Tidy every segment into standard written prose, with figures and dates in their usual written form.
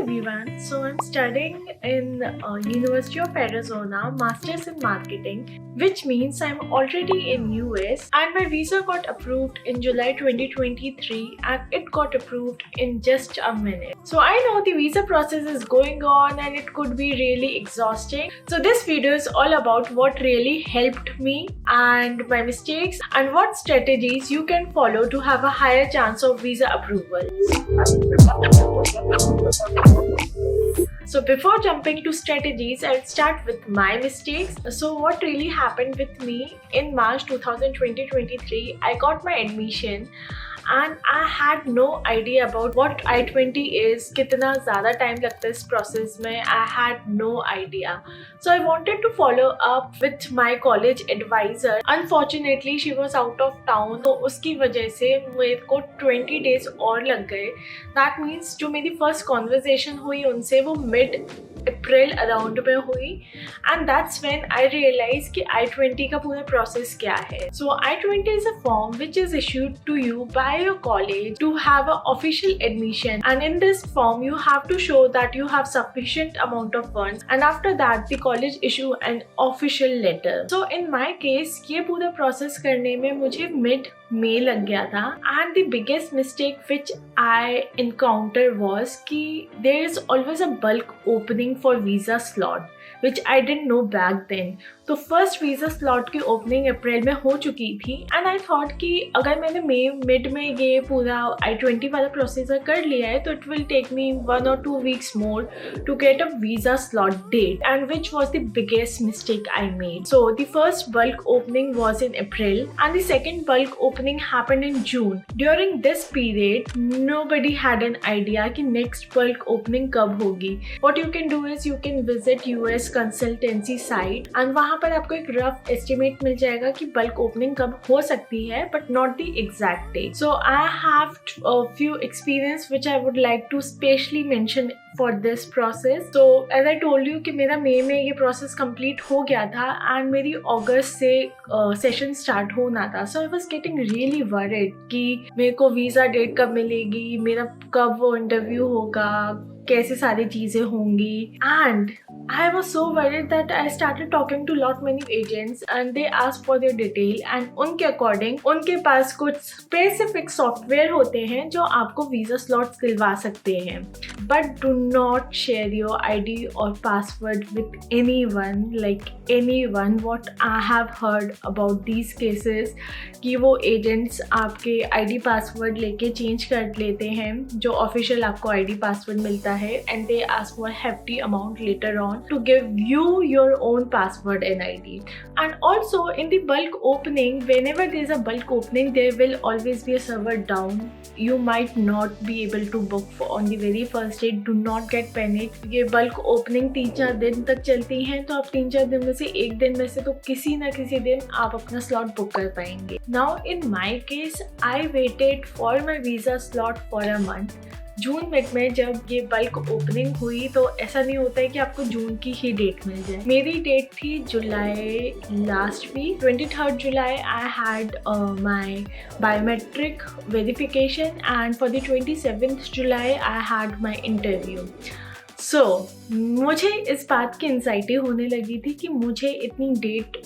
everyone. So I'm studying in University of Arizona, Masters in Marketing, which means I'm already in US, and my visa got approved in July 2023 and it got approved in just a minute. So I know the visa process is going on and it could be really exhausting. So this video is all about what really helped me and my mistakes and what strategies you can follow to have a higher chance of visa approval. So before jumping to strategies, I'll start with my mistakes. So what really happened with me in March 2023, I got my admission and I had no idea about what I-20 is, कितना ज़्यादा time लगता है इस process में. I had no idea. So I wanted to follow up with my college advisor. Unfortunately, she was out of town, तो उसकी वजह से मेरे को 20 days और लग गए. That means जो मेरी first conversation हुई उनसे वो mid-April around में हुई, and that's when I realized कि I-20 का पूरा process क्या है. So I-20 is a form which is issued to you by your college to have an official admission, and in this form you have to show that you have sufficient amount of funds, and after that the college issue an official letter. So in my case ये पूरा process करने में मुझे mid-May लग गया था, and the biggest mistake which I encountered was कि there is always a bulk opening for visa slot which I didn't know back then. तो फर्स्ट वीज़ा स्लॉट की ओपनिंग अप्रैल में हो चुकी थी, एंड आई थॉट कि अगर मैंने मिड में ये पूरा I-20 वाला प्रोसीजर कर लिया है तो it will take me 1 or 2 weeks more to get a visa slot date, and which was the biggest mistake I made. So the first bulk opening was in April and the second bulk opening happened in June. During this period, nobody had an idea कि next bulk opening कब होगी. What you can do is you can visit US consultancy site and वहाँ पर आपको एक rough estimate मिल जाएगा कि bulk opening कब हो सकती है, but not the exact date. So I have few experience which I would like to specially mention for this process. So as I told you कि मेरा मई में ये process complete हो गया था and मेरी अगस्त से session start होना था. So I was getting really worried कि मेरे को visa date कब मिलेगी, मेरा कब वो interview होगा, कैसे सारी चीज़ें होंगी. And I was so worried that I started talking to lot many agents and they asked for their detail, and उनके according उनके पास कुछ specific software होते हैं जो आपको visa slots दिलवा सकते हैं. But do not share your ID or password with anyone, like anyone. What I have heard about these cases कि वो agents आपके ID password लेके change कर लेते हैं जो official आपको ID password मिलता है, and they ask for hefty amount later on to give you your own password and ID. And also in the bulk opening, whenever there is a bulk opening, there will always be a server down. You might not be able to book on the very first day. Do not get panicked. ये bulk opening 3-4 दिन तक चलती हैं, तो आप 3-4 दिन में से एक दिन में से तो किसी ना किसी दिन आप अपना slot book कर पाएंगे. Now in my case, I waited for my visa slot for a month. June mid में जब ये बल्क ओपनिंग हुई तो ऐसा नहीं होता है कि आपको जून की ही डेट मिल जाए. मेरी डेट थी जुलाई last week, 23rd July I had my biometric verification, and for the 27th July I had my interview. So मुझे इस बात की एंजाइटी होने लगी थी कि मुझे इतनी डेट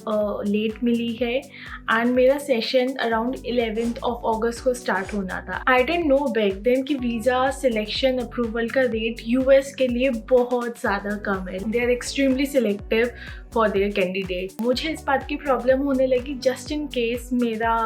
लेट मिली है एंड मेरा session around 11th of August को स्टार्ट होना था. I didn't know back then कि वीज़ा सिलेक्शन अप्रूवल का रेट यूएस के लिए बहुत ज़्यादा कम है. They are extremely selective for their candidate. मुझे इस बात की प्रॉब्लम होने लगी जस्ट इन केस मेरा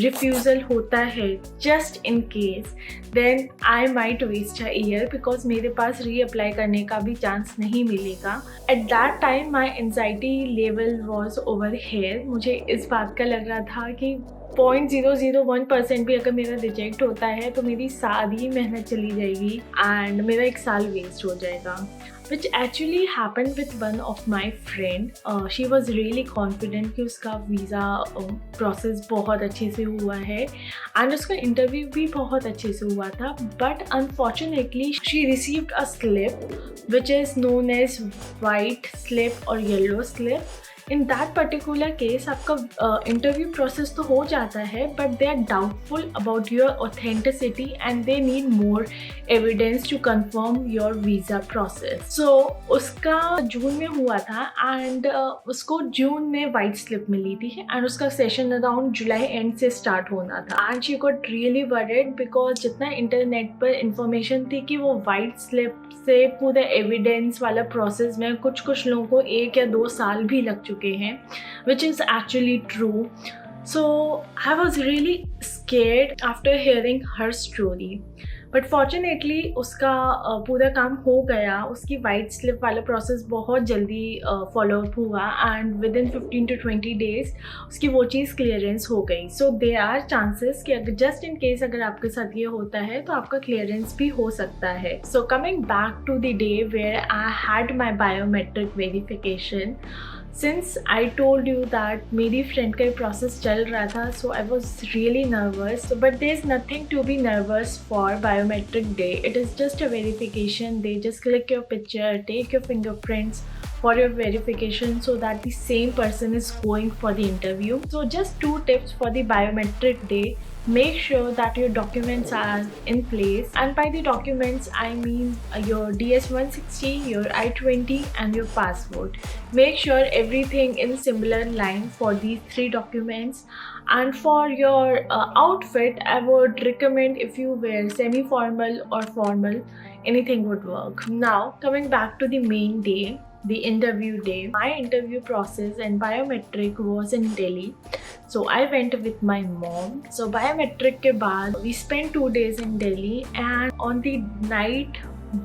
रिफ्यूज़ल होता है, just in case, then I might waste a year because मेरे पास रीअप्लाई करने का भी चांस नहीं मिलेगा. At that time my anxiety level was over here. मुझे इस बात का लग रहा था कि 0.001% भी अगर मेरा रिजेक्ट होता है तो मेरी सारी मेहनत चली जाएगी एंड मेरा एक साल वेस्ट हो जाएगा. Which actually happened with one of my friend. She was really confident कि उसका वीज़ा प्रोसेस बहुत अच्छे से हुआ है एंड उसका इंटरव्यू भी बहुत अच्छे से हुआ था. But unfortunately she received a slip which is known as white slip और yellow slip. In that particular case आपका इंटरव्यू प्रोसेस तो हो जाता है, but they are doubtful about your authenticity and they need more evidence to confirm your visa process. So उसका जून में हुआ था एंड उसको जून में वाइट स्लिप मिली थी एंड उसका सेशन अराउंड जुलाई एंड से स्टार्ट होना था. And she got really worried because जितना इंटरनेट पर इंफॉर्मेशन थी कि वो वाइट स्लिप से पूरे एविडेंस वाला प्रोसेस में कुछ लोगों को 1 या 2 साल भी लग चुके हैं, which is actually true. So I was really scared after hearing her story. But fortunately उसका पूरा काम हो गया. उसकी वाइट स्लिप वाला प्रोसेस बहुत जल्दी फॉलो अप हुआ and with in 15 to 20 days उसकी वो चीज़ क्लियरेंस हो गई. सो दे आर चांसेस कि अगर जस्ट इन केस अगर आपके साथ ये होता है तो आपका क्लियरेंस भी हो सकता है. So coming back to the day where I had my biometric verification. Since I told you that मेरी फ्रेंड का प्रोसेस चल रहा था, so I was really nervous. But there's nothing to be nervous for biometric day. It is just a verification. They just click your picture, take your fingerprints for your verification so that the same person is going for the interview. So just 2 tips for the biometric day. Make sure that your documents are in place, and by the documents I mean your DS-160, your I-20 and your passport. Make sure everything in similar line for these 3 documents. And for your outfit, I would recommend if you wear semi-formal or formal, anything would work. Now coming back to the main day, the interview day. My interview process and biometric was in Delhi. So I went with my mom. So biometric के बाद we spent 2 days in Delhi, and on the night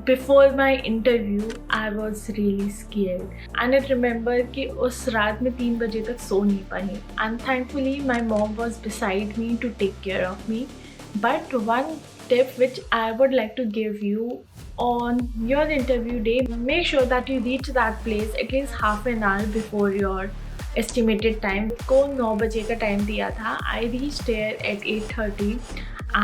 before my interview I was really scared. And I remember कि उस रात में 3 बजे तक सो नहीं पाई. And thankfully my mom was beside me to take care of me. But one tip which I would like to give you on your interview day, make sure that you reach that place at least half an hour before your estimated time. को 9 बजे का time दिया था. I reached there at 8:30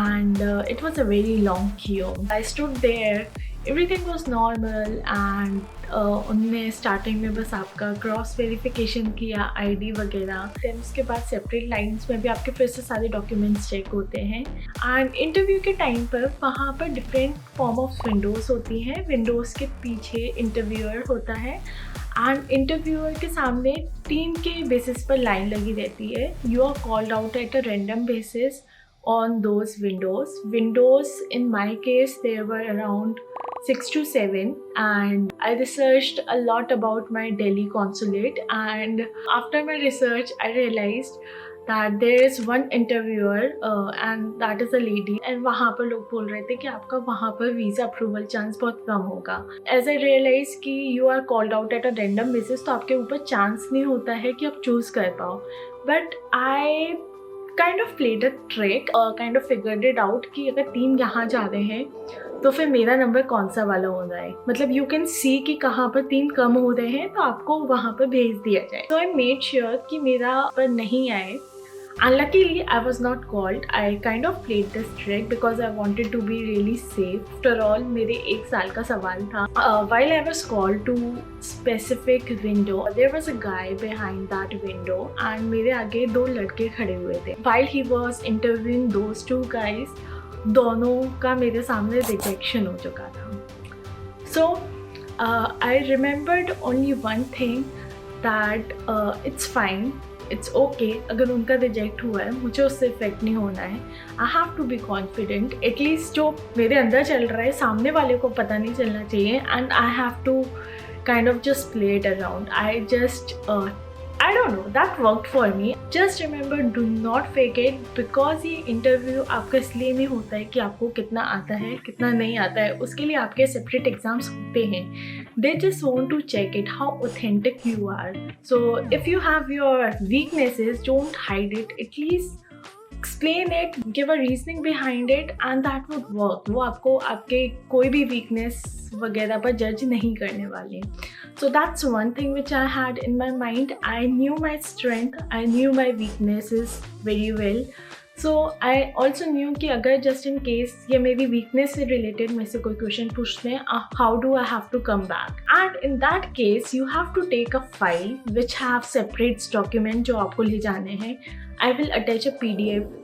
and it was a very long queue. I stood there, everything was normal and उनने starting में बस आपका cross verification किया, आईडी वगैरह. देन उसके बाद सेपरेट लाइंस में भी आपके फिर से सारे डॉक्यूमेंट्स चेक होते हैं. एंड इंटरव्यू के टाइम पर वहाँ पर डिफरेंट फॉर्म ऑफ विंडोज़ होती हैं. विंडोज़ के पीछे इंटरव्यूअर होता है एंड इंटरव्यूअर के सामने टीम के बेसिस पर लाइन लगी रहती है. You are called out at a random basis on those windows. In my case there were around 6 to 7 and I researched a lot about my Delhi consulate, and after my research I realized that there is one interviewer and that is a lady, and वहाँ पर लोग बोल रहे थे कि आपका वहाँ पर वीज़ा अप्रूवल चांस बहुत कम होगा. As I realized कि you are called out at a random basis, तो आपके ऊपर चांस नहीं होता है कि आप चूज़ कर पाओ. But I kind of played a trick, kind of figured it out कि अगर 3 यहाँ जा रहे हैं तो फिर मेरा नंबर कौन सा वाला हो रहा है. मतलब यू कैन सी कि कहाँ पर 3 कम हो रहे हैं तो आपको वहाँ पर भेज दिया जाए. So I made sure कि मेरा पर नहीं आए. And luckily I was not called. I kind of played this trick because I wanted to be really safe. After all मेरे 1 साल का सवाल था. While I was called to specific window, there was a guy behind that window and मेरे आगे 2 लड़के खड़े हुए थे. While he was interviewing those 2 guys, दोनों का मेरे सामने रिजेक्शन हो चुका था. So I remembered only one thing, that it's fine. It's okay अगर उनका रिजेक्ट हुआ है, मुझे उससे इफेक्ट नहीं होना है. I have to be confident. At least जो मेरे अंदर चल रहा है सामने वाले को पता नहीं चलना चाहिए. And I have to kind of just play it around. I don't know, that worked for me. Just remember, do not fake it, because ये इंटरव्यू आपका इसलिए नहीं होता है कि आपको कितना आता है कितना नहीं आता है. उसके लिए आपके सेपरेट एग्जाम्स होते हैं. They just want to check it, how authentic you are. So if you have your weaknesses, don't hide it. At least explain it, give a reasoning behind it, and that would work. वो आपको आपके कोई भी weakness वगैरह पर जज नहीं करने वाले. So that's one thing which I had in my mind. I knew my strength, I knew my weaknesses very well. So I also new कि अगर जस्ट इन केस ये मेरी वीकनेस से रिलेटेड मेरे से कोई क्वेश्चन पूछते हैं, how do I have to come back, and in that case you have to take a file which have separate document जो आपको ले जाने हैं. I will attach a PDF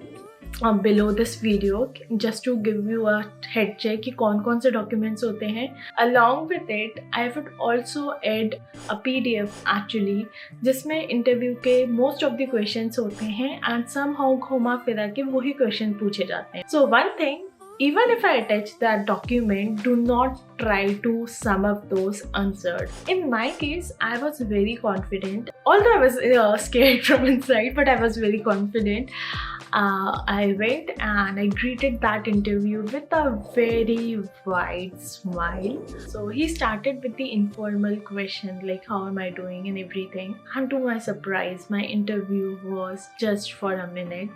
below this video just to give you a head check कि कौन कौन से documents होते हैं. Along with it, I would also add a PDF actually जिसमें interview के most of the questions होते हैं and somehow घुमा फिरा के वही question पूछे जाते हैं. So one thing, even if I attach that document, do not try to sum up those answered. In my case, I was very confident. Although I was scared from inside, but I was very confident. I went and I greeted that interview with a very wide smile. So he started with the informal question like how am I doing and everything. And to my surprise, my interview was just for a minute.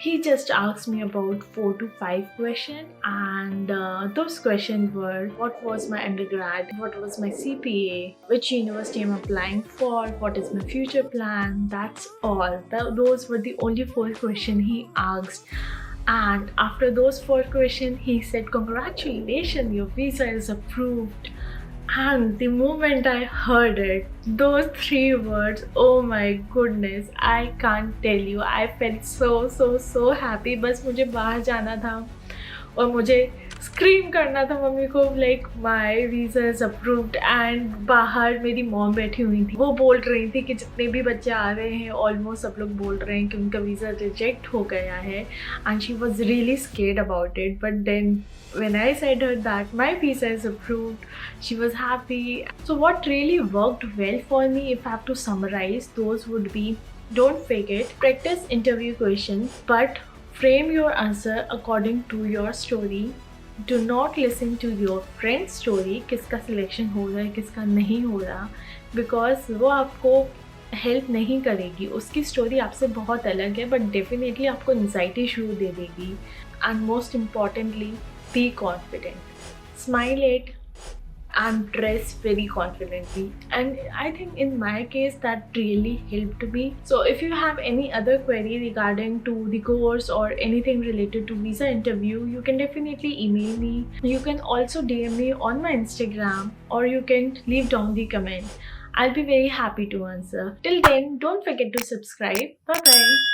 He just asked me about 4 to 5 questions, and those questions were what was my undergrad, what was my CPA, which university I'm applying for, what is my future plan. That's all. Those were the only 4 questions he asked. And after those 4 questions, he said, "Congratulations, your visa is approved." And the moment I heard it, those 3 words, oh my goodness, I can't tell you. I felt so happy. बस मुझे बाहर जाना था और मुझे scream करना था mummy को like my visa is approved. And बाहर मेरी मॉम बैठी हुई थी, वो बोल रही थी कि जितने भी बच्चे आ रहे हैं ऑलमोस्ट सब लोग बोल रहे हैं कि उनका वीज़ा रिजेक्ट हो गया है. And she was really scared about it. But then when I said her that my visa is approved, she was happy. So what really worked well for me, if I have to summarize, those would be: don't fake it, practice interview questions, but frame your answer according to your story. Do not listen to your friend's story, किसका selection हो रहा है किसका नहीं हो रहा, because वो आपको हेल्प नहीं करेगी. उसकी स्टोरी आपसे बहुत अलग है, बट डेफिनेटली आपको एंजाइटी शुरू दे देगी. And most importantly, be confident, smile it and dress very confidently. And I think in my case that really helped me. So if you have any other query regarding to the course or anything related to visa interview, you can definitely email me. You can also DM me on my Instagram, or you can leave down the comment. I'll be very happy to answer. Till then, don't forget to subscribe. Bye bye.